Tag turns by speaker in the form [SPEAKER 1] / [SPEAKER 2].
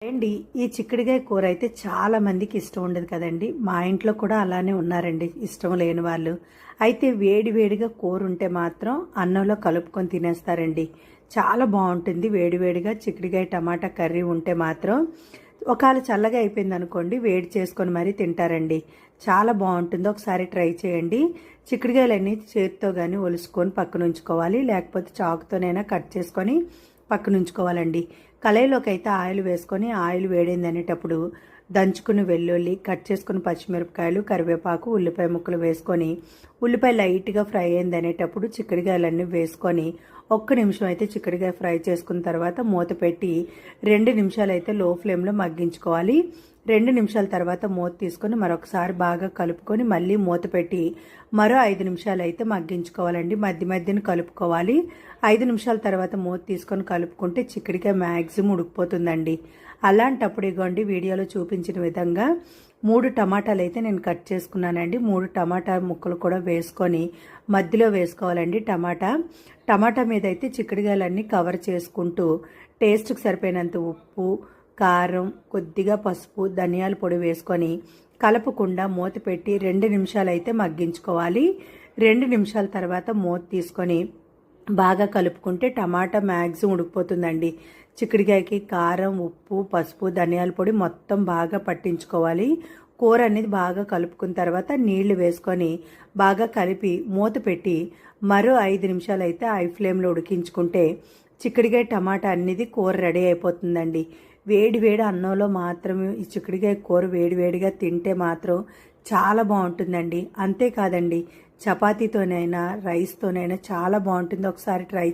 [SPEAKER 1] అండి ఈ చిక్కుడుగాయ కూర అయితే చాలా మందికి ఇష్టం ఉండదు కదండి. మా ఇంట్లో కూడా అలానే ఉన్నారండి ఇష్టం లేని వాళ్ళు. అయితే వేడి వేడిగా కూర ఉంటే మాత్రం అన్నంలో కలుపుకొని తినేస్తారండి. చాలా బాగుంటుంది వేడి వేడిగా చిక్కుడుగాయ టమాటా కర్రీ ఉంటే మాత్రం. ఒకవేళ చల్లగా అయిపోయింది అనుకోండి, వేడి చేసుకొని మరీ తింటారండి. చాలా బాగుంటుంది, ఒకసారి ట్రై చేయండి. చిక్కుడుగాయలన్నీ చేతితో కానీ ఒలుసుకొని పక్కన ఉంచుకోవాలి, లేకపోతే చాకుతోనైనా కట్ చేసుకొని పక్కన ఉంచుకోవాలండి. కళాయిలోకి అయితే ఆయిల్ వేసుకొని ఆయిల్ వేడింది అనేటప్పుడు దంచుకుని వెల్లుల్లి, కట్ చేసుకుని పచ్చిమిరపకాయలు, కరివేపాకు, ఉల్లిపాయ ముక్కలు వేసుకొని ఉల్లిపాయ లైట్గా ఫ్రై అయింది అనేటప్పుడు చిక్కుడుగాయలన్నీ వేసుకొని ఒక్క నిమిషం అయితే చిక్కుడుగాయ ఫ్రై చేసుకున్న తర్వాత మూత పెట్టి 2 నిమిషాలు అయితే లో ఫ్లేమ్లో మగ్గించుకోవాలి. 2 నిమిషాల తర్వాత మూత తీసుకొని మరొకసారి బాగా కలుపుకొని మళ్ళీ మూత పెట్టి మరో 5 నిమిషాలు అయితే మగ్గించుకోవాలండి. మధ్య మధ్యన కలుపుకోవాలి. 5 నిమిషాల తర్వాత మూత తీసుకొని కలుపుకుంటే చిక్కుడుకాయ మ్యాక్సిమం ఉడికిపోతుందండి. అలాంటప్పుడు ఇగోండి వీడియోలో చూపించిన విధంగా 3 టమాటాలు అయితే నేను కట్ చేసుకున్నానండి. 3 టమాటా ముక్కలు కూడా వేసుకొని మధ్యలో వేసుకోవాలండి. టమాటా మీద అయితే చిక్కుడుకాయలన్నీ కవర్ చేసుకుంటూ టేస్ట్కి సరిపోయినంత ఉప్పు, కారం, కొద్దిగా పసుపు, ధనియాల పొడి వేసుకొని కలపకుండా మూత పెట్టి 2 నిమిషాలు అయితే మగ్గించుకోవాలి. 2 నిమిషాల తర్వాత మూత తీసుకొని బాగా కలుపుకుంటే టమాటా మ్యాక్సిమం ఉడికిపోతుందండి. చిక్కుడుకాయకి కారం, ఉప్పు, పసుపు, ధనియాల పొడి మొత్తం బాగా పట్టించుకోవాలి. కూర అనేది బాగా కలుపుకున్న తర్వాత నీళ్లు వేసుకొని బాగా కలిపి మూత పెట్టి మరో 5 నిమిషాలు అయితే హై ఫ్లేమ్లో ఉడికించుకుంటే చిక్కుడుకాయ టమాటా అనేది కూర రెడీ అయిపోతుందండి. వేడి వేడి అన్నంలో మాత్రమే ఈ చిక్కుడుకాయ కూర వేడివేడిగా తింటే మాత్రం చాలా బాగుంటుందండి. అంతేకాదండి, చపాతీతోనైనా రైస్తోనైనా చాలా బాగుంటుంది. ఒకసారి ట్రై